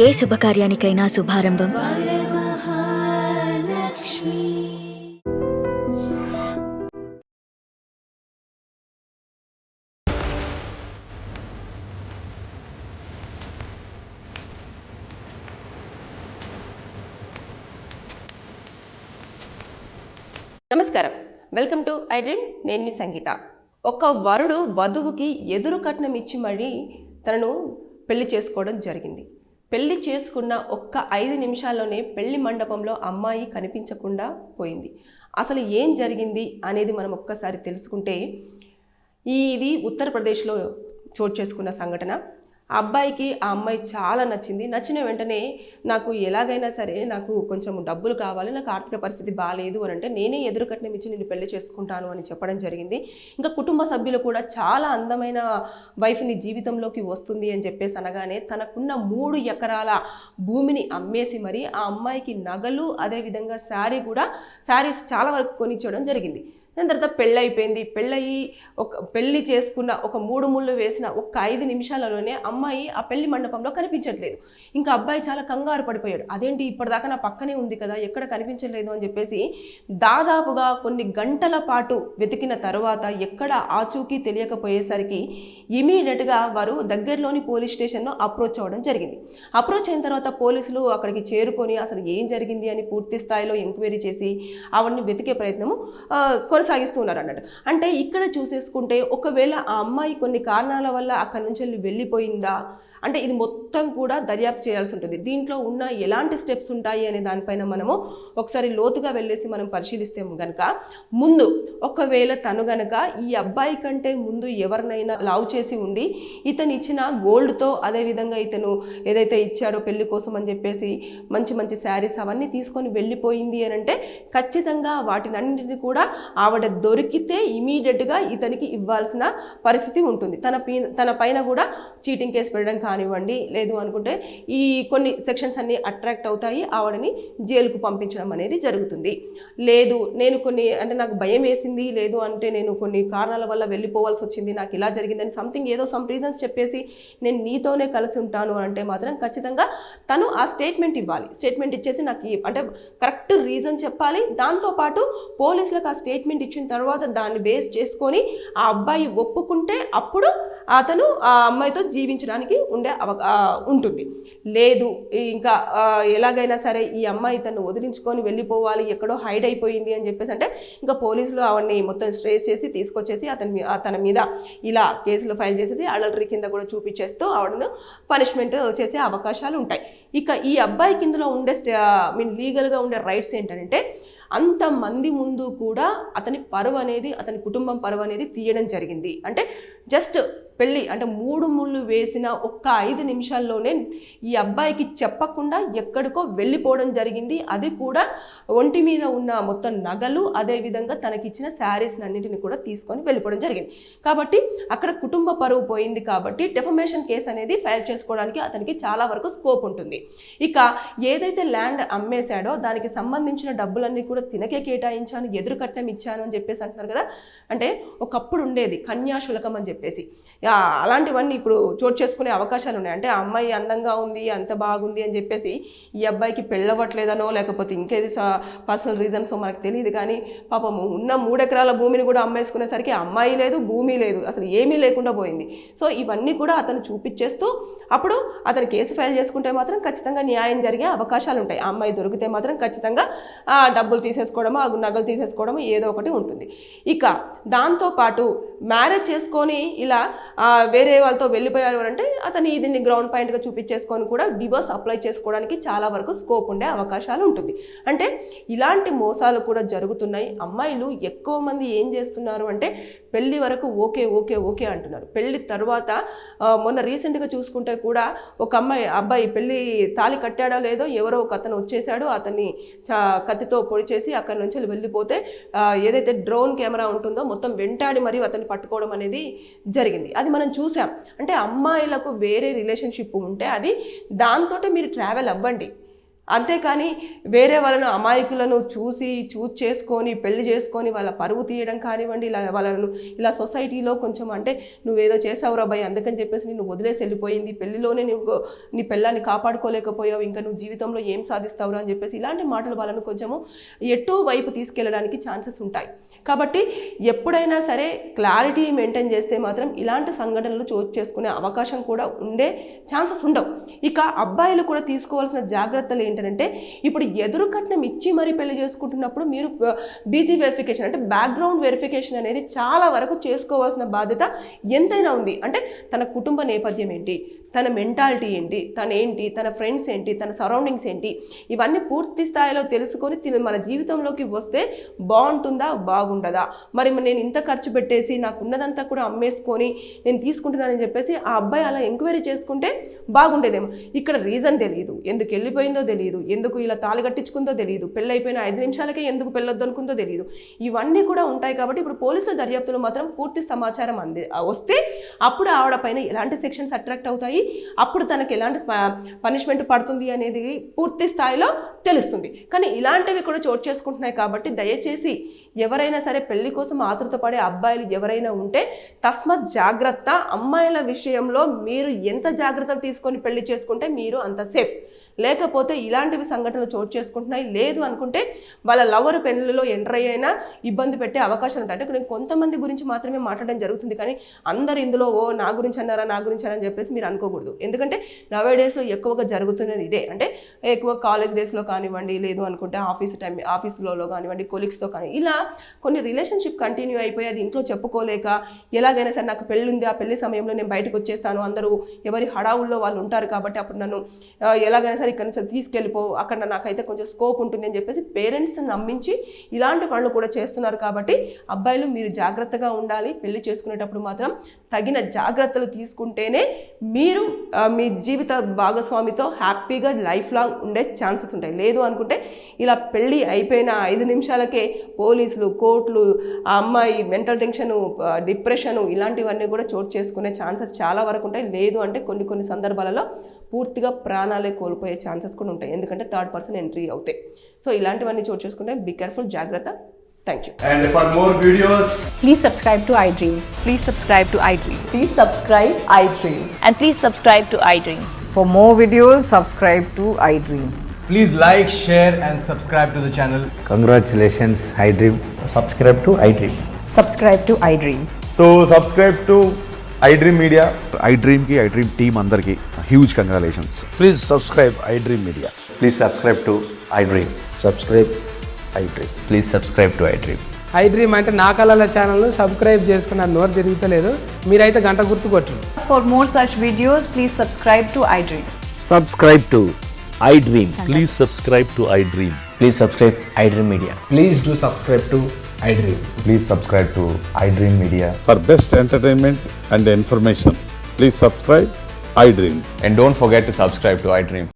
ఏ శుభకార్యానికైనా శుభారంభం నమస్కారం, welcome to iDream. నేను మీ సంగీత. ఒక వరుడు వధువుకి ఎదురు కట్నం ఇచ్చి మరీ తనను పెళ్లి చేసుకోవడం జరిగింది. పెళ్లి చేసుకున్న ఒక్క 5 నిమిషాల్లోనే పెళ్లి మండపంలో అమ్మాయి కనిపించకుండా పోయింది. అసలు ఏం జరిగింది అనేది మనం ఒక్కసారి తెలుసుకుంటే, ఇది ఉత్తరప్రదేశ్లో చోటు చేసుకున్న సంఘటన. ఆ అబ్బాయికి ఆ అమ్మాయి చాలా నచ్చింది. నచ్చిన వెంటనే నాకు ఎలాగైనా సరే నాకు కొంచెం డబ్బులు కావాలి, నాకు ఆర్థిక పరిస్థితి బాగాలేదు అని అంటే నేనే ఎదురు కట్నం ఇచ్చి నేను పెళ్లి చేసుకుంటాను అని చెప్పడం జరిగింది. ఇంకా కుటుంబ సభ్యులు కూడా చాలా అందమైన వైఫ్ని జీవితంలోకి వస్తుంది అని చెప్పేసి అనగానే తనకున్న 3 ఎకరాల భూమిని అమ్మేసి మరి ఆ అమ్మాయికి నగలు అదేవిధంగా శారీస్ చాలా వరకు కొనిచ్చడం జరిగింది. దాని తర్వాత పెళ్ళైపోయింది. పెళ్ళి చేసుకున్న ఒక 3 ముళ్ళు వేసిన ఒక్క 5 నిమిషాలలోనే అమ్మాయి ఆ పెళ్లి మండపంలో కనిపించట్లేదు. ఇంకా అబ్బాయి చాలా కంగారు పడిపోయాడు. అదేంటి ఇప్పటిదాకా నా పక్కనే ఉంది కదా, ఎక్కడ కనిపించలేదు అని చెప్పేసి దాదాపుగా కొన్ని గంటల పాటు వెతికిన తర్వాత ఎక్కడ ఆచూకీ తెలియకపోయేసరికి ఇమీడియట్గా వారు దగ్గరలోని పోలీస్ స్టేషన్లో అప్రోచ్ అవ్వడం జరిగింది. అప్రోచ్ అయిన తర్వాత పోలీసులు అక్కడికి చేరుకొని అసలు ఏం జరిగింది అని పూర్తి స్థాయిలో ఎంక్వైరీ చేసి ఆవిడని వెతికే ప్రయత్నము కొనసాగిస్తున్నారు అన్నట్టు. అంటే ఇక్కడ చూసేసుకుంటే ఒకవేళ ఆ అమ్మాయి కొన్ని కారణాల వల్ల అక్కడి నుంచి వెళ్ళిపోయిందా అంటే ఇది మొత్తం కూడా దర్యాప్తు చేయాల్సి ఉంటుంది. దీంట్లో ఉన్న ఎలాంటి స్టెప్స్ ఉంటాయి అనే దానిపైన మనము ఒకసారి లోతుగా వెళ్ళేసి మనం పరిశీలిస్తే కనుక, ముందు ఒకవేళ తను గనక ఈ అబ్బాయి కంటే ముందు ఎవరినైనా లవ్ చేసి ఉండి ఇతను ఇచ్చిన గోల్డ్తో అదేవిధంగా ఇతను ఏదైతే ఇచ్చాడో పెళ్లి కోసం అని చెప్పేసి మంచి మంచి శారీస్ అవన్నీ తీసుకొని వెళ్ళిపోయింది అని అంటే ఖచ్చితంగా వాటినన్నింటినీ కూడా ఆవిడ దొరికితే ఇమీడియట్గా ఇతనికి ఇవ్వాల్సిన పరిస్థితి ఉంటుంది. తన పైన కూడా చీటింగ్ కేసు పెట్టడం కానివ్వండి, లేదు అనుకుంటే ఈ కొన్ని సెక్షన్స్ అన్నీ అట్రాక్ట్ అవుతాయి, ఆవిడని జైలుకు పంపించడం అనేది జరుగుతుంది. లేదు నేను నాకు భయం వేసింది, లేదు అంటే నేను కొన్ని కారణాల వల్ల వెళ్ళిపోవాల్సి వచ్చింది, నాకు ఇలా జరిగిందని సమ్ రీజన్స్ చెప్పేసి నేను నీతోనే కలిసి ఉంటాను అంటే మాత్రం ఖచ్చితంగా తను ఆ స్టేట్మెంట్ ఇవ్వాలి. స్టేట్మెంట్ ఇచ్చేసి నాకు అంటే కరెక్ట్ రీజన్ చెప్పాలి. దాంతోపాటు పోలీసులకు ఆ స్టేట్మెంట్ ఇచ్చిన తర్వాత దాన్ని బేస్ చేసుకొని ఆ అబ్బాయి ఒప్పుకుంటే అప్పుడు అతను ఆ అమ్మాయితో జీవించడానికి ఉంటుంది. లేదు ఇంకా ఎలాగైనా సరే ఈ అమ్మాయి తను వదిలించుకొని వెళ్ళిపోవాలి, ఎక్కడో హైడ్ అయిపోయింది అని చెప్పేసి అంటే ఇంకా పోలీసులు అవన్నీ మొత్తం స్ట్రేస్ చేసి తీసుకొచ్చేసి తన మీద ఇలా కేసులు ఫైల్ చేసేసి అడల్టరీ కింద కూడా చూపించేస్తూ ఆవిడను పనిష్మెంట్ చేసే అవకాశాలు ఉంటాయి. ఇక ఈ అబ్బాయి కిందలో ఉండే లీగల్గా ఉండే రైట్స్ ఏంటంటే అంతమంది ముందు కూడా అతని పరువు అనేది, అతని కుటుంబం పరువు అనేది తీయడం జరిగింది. అంటే జస్ట్ పెళ్ళి అంటే 3 ముళ్ళు వేసిన ఒక్క 5 నిమిషాల్లోనే ఈ అబ్బాయికి చెప్పకుండా ఎక్కడికో వెళ్ళిపోవడం జరిగింది. అది కూడా ఒంటి మీద ఉన్న మొత్తం నగలు అదేవిధంగా తనకిచ్చిన శారీస్ అన్నింటిని కూడా తీసుకొని వెళ్ళిపోవడం జరిగింది. కాబట్టి అక్కడ కుటుంబ పరువు పోయింది. కాబట్టి డెఫమేషన్ కేసు అనేది ఫైల్ చేసుకోవడానికి అతనికి చాలా వరకు స్కోప్ ఉంటుంది. ఇక ఏదైతే ల్యాండ్ అమ్మేశాడో దానికి సంబంధించిన డబ్బులన్నీ కూడా తినకే కేటాయించాను, ఎదురు కట్నం ఇచ్చాను అని చెప్పేసి అంటున్నారు కదా. అంటే ఒకప్పుడు ఉండేది కన్యాశుల్కం అని చెప్పేసి, అలాంటివన్నీ ఇప్పుడు చోటు చేసుకునే అవకాశాలు ఉన్నాయి. అంటే ఆ అమ్మాయి అందంగా ఉంది, అంత బాగుంది అని చెప్పేసి ఈ అబ్బాయికి పెళ్ళవట్లేదనో లేకపోతే ఇంకేది పర్సనల్ రీజన్స్ మనకు తెలియదు, కానీ పాపము ఉన్న 3 ఎకరాల భూమిని కూడా అమ్మేసుకునేసరికి అమ్మాయి లేదు, భూమి లేదు, అసలు ఏమీ లేకుండా పోయింది. సో ఇవన్నీ కూడా అతను చూపించేస్తూ అప్పుడు అతను కేసు ఫైల్ చేసుకుంటే మాత్రం ఖచ్చితంగా న్యాయం జరిగే అవకాశాలు ఉంటాయి. ఆ అమ్మాయి దొరికితే మాత్రం ఖచ్చితంగా డబ్బులు తీసేసుకోవడము, ఆ నగలు తీసేసుకోవడము ఏదో ఒకటి ఉంటుంది. ఇక దాంతోపాటు మ్యారేజ్ చేసుకొని ఇలా వేరే వాళ్ళతో వెళ్ళిపోయారు అంటే అతను దీన్ని గ్రౌండ్ పాయింట్గా చూపించేసుకొని కూడా డివోర్స్ అప్లై చేసుకోవడానికి చాలా వరకు స్కోప్ ఉండే అవకాశాలు ఉంటుంది. అంటే ఇలాంటి మోసాలు కూడా జరుగుతున్నాయి. అమ్మాయిలు ఎక్కువ మంది ఏం చేస్తున్నారు అంటే పెళ్లి వరకు ఓకే ఓకే ఓకే అంటున్నారు. పెళ్లి తర్వాత మొన్న రీసెంట్గా చూసుకుంటే కూడా ఒక అబ్బాయి పెళ్లి తాళి కట్టాడో లేదో ఎవరో ఒక అతను వచ్చేసాడు, అతన్ని కత్తితో పొడి చేసి అక్కడి నుంచి వెళ్ళిపోతే ఏదైతే డ్రోన్ కెమెరా ఉంటుందో మొత్తం వెంటాడి మరి అతన్ని పట్టుకోవడం అనేది జరిగింది. అది మనం చూసాం. అంటే అమ్మాయిలకు వేరే రిలేషన్షిప్ ఉంటే అది దాంతో మీరు ట్రావెల్ అవ్వండి, అంతేకాని వేరే వాళ్ళను అమాయకులను చూస్ చేసుకొని పెళ్లి చేసుకొని వాళ్ళ పరువు తీయడం కానివ్వండి, ఇలా వాళ్ళను ఇలా సొసైటీలో కొంచెం అంటే నువ్వేదో చేసావురా భయ్ అందుకని చెప్పేసి నిన్ను వదిలేసి వెళ్ళిపోయింది, పెళ్లిలోనే నువ్వు నీ పెళ్ళాన్ని కాపాడుకోలేకపోయావు, ఇంకా నువ్వు జీవితంలో ఏం సాధిస్తావురా అని చెప్పేసి ఇలాంటి మాటలు వాళ్ళను కొంచెము ఎటూ వైపు తీసుకెళ్ళడానికి ఛాన్సెస్ ఉంటాయి. కాబట్టి ఎప్పుడైనా సరే క్లారిటీ మెయింటైన్ చేస్తే మాత్రం ఇలాంటి సంఘటనలు చోటు చేసుకునే అవకాశం కూడా ఉండే ఛాన్సెస్ ఉండవు. ఇక అబ్బాయిలు కూడా తీసుకోవాల్సిన జాగ్రత్తలు ఏంటంటే, ఇప్పుడు ఎదురు కట్నం ఇచ్చి మరీ పెళ్లి చేసుకుంటున్నప్పుడు మీరు బీజీ వెరిఫికేషన్ అంటే బ్యాక్గ్రౌండ్ వెరిఫికేషన్ అనేది చాలా వరకు చేసుకోవాల్సిన బాధ్యత ఎంతైనా ఉంది. అంటే తన కుటుంబ నేపథ్యం ఏంటి, తన మెంటాలిటీ ఏంటి, తన ఫ్రెండ్స్ ఏంటి, తన సరౌండింగ్స్ ఏంటి, ఇవన్నీ పూర్తి స్థాయిలో తెలుసుకొని మన జీవితంలోకి వస్తే బాగుంటుందా బాగుండదా, మరి నేను ఇంత ఖర్చు పెట్టేసి నాకున్నదంతా కూడా అమ్మేసుకొని నేను తీసుకుంటున్నానని చెప్పేసి ఆ అబ్బాయి అలా ఎంక్వైరీ చేసుకుంటే బాగుండేదేమో. ఇక్కడ రీజన్ తెలియదు, ఎందుకు వెళ్ళిపోయిందో తెలియదు, ఎందుకు ఇలా తాళి కట్టించుకుందో తెలియదు, పెళ్ళి అయిపోయిన 5 నిమిషాలకే ఎందుకు పెళ్ళొద్దు అనుకుందో తెలియదు, ఇవన్నీ కూడా ఉంటాయి. కాబట్టి ఇప్పుడు పోలీసుల దర్యాప్తులో మాత్రం పూర్తి సమాచారం వస్తే అప్పుడు ఆవిడ పైన ఎలాంటి సెక్షన్స్ అట్రాక్ట్ అవుతాయి, అప్పుడు తనకి ఎలాంటి పనిష్మెంట్ పడుతుంది అనేది పూర్తి స్థాయిలో తెలుస్తుంది. కానీ ఇలాంటివి కూడా చోటు చేసుకుంటున్నాయి. కాబట్టి దయచేసి ఎవరైనా సరే పెళ్లి కోసం ఆతృత పడే అబ్బాయిలు ఎవరైనా ఉంటే తస్మత్ జాగ్రత్త. అమ్మాయిల విషయంలో మీరు ఎంత జాగ్రత్తలు తీసుకొని పెళ్లి చేసుకుంటే మీరు అంత సేఫ్. లేకపోతే ఇలాంటివి సంఘటనలు చోటు చేసుకుంటున్నాయి. లేదు అనుకుంటే వాళ్ళ లవర్ పెళ్లిలో ఎంటర్ అయినా ఇబ్బంది పెట్టే అవకాశాలు ఉంటాయి. అంటే నేను కొంతమంది గురించి మాత్రమే మాట్లాడడం జరుగుతుంది, కానీ అందరు ఇందులో నా గురించి అన్నారా అని చెప్పేసి మీరు అనుకోకూడదు. ఎందుకంటే నవే డేస్లో ఎక్కువగా జరుగుతున్నది ఇదే. అంటే ఎక్కువ కాలేజ్ డేస్లో కానివ్వండి, లేదు అనుకుంటే ఆఫీస్లో కానివ్వండి, కొలీగ్స్తో కానీ ఇలా కొన్ని రిలేషన్షిప్ కంటిన్యూ అయిపోయి అది ఇంట్లో చెప్పుకోలేక ఎలాగైనా సరే నాకు పెళ్ళి ఉంది, ఆ పెళ్లి సమయంలో నేను బయటకు వచ్చేస్తాను, అందరూ ఎవరి హడావుల్లో వాళ్ళు ఉంటారు కాబట్టి అప్పుడు నన్ను ఎలాగైనా సరే ఇక్కడ నుంచి తీసుకెళ్ళిపో, అక్కడ నాకైతే కొంచెం స్కోప్ ఉంటుంది అని చెప్పేసి పేరెంట్స్ నమ్మించి ఇలాంటి పనులు కూడా చేస్తున్నారు. కాబట్టి అబ్బాయిలు మీరు జాగ్రత్తగా ఉండాలి. పెళ్లి చేసుకునేటప్పుడు మాత్రం తగిన జాగ్రత్తలు తీసుకుంటేనే మీరు మీ జీవిత భాగస్వామితో హ్యాపీగా లైఫ్ లాంగ్ ఉండే ఛాన్సెస్ ఉంటాయి. లేదు అనుకుంటే ఇలా పెళ్ళి అయిపోయిన 5 నిమిషాలకే పోలీసులు, కోర్టులు, ఆ అమ్మాయి మెంటల్ టెన్షను, డిప్రెషను ఇలాంటివన్నీ కూడా చోటు చేసుకునే ఛాన్సెస్ చాలా వరకు ఉంటాయి. లేదు అంటే కొన్ని సందర్భాలలో పూర్తిగా ప్రాణాలే కోల్పోయే ఛాన్సెస్ కూడా ఉంటాయి. ఎందుకంటే థర్డ్ పర్సన్ ఎంట్రీ అవుతాయి. సో ఇలాంటివన్నీ చోటు చేసుకుంటే బీ కేర్ఫుల్, జాగ్రత్త. Thank you. And for more videos, please subscribe to iDream. Please subscribe to iDream. Please subscribe iDream. And please subscribe to iDream. For more videos, subscribe to iDream. please like, share and subscribe to the channel. Congratulations, iDream. Subscribe to iDream. Subscribe to iDream. So subscribe to iDream Media. iDream ki iDream team andarki huge congratulations. Please subscribe iDream Media. Please subscribe to iDream. Subscribe iDream. Please subscribe to iDream. iDream అంటే నా కళల ఛానల్ను subscribe చేసుకున్న నోరు తిరుగుతలేదు, మీరైతే గంట గుర్తు కొట్టండి. For more such videos, please subscribe to iDream. Subscribe to iDream. Please subscribe to iDream. Please subscribe iDream Media. Please do subscribe to iDream. Please subscribe to iDream Media. For best entertainment and information, please subscribe iDream. And don't forget to subscribe to iDream.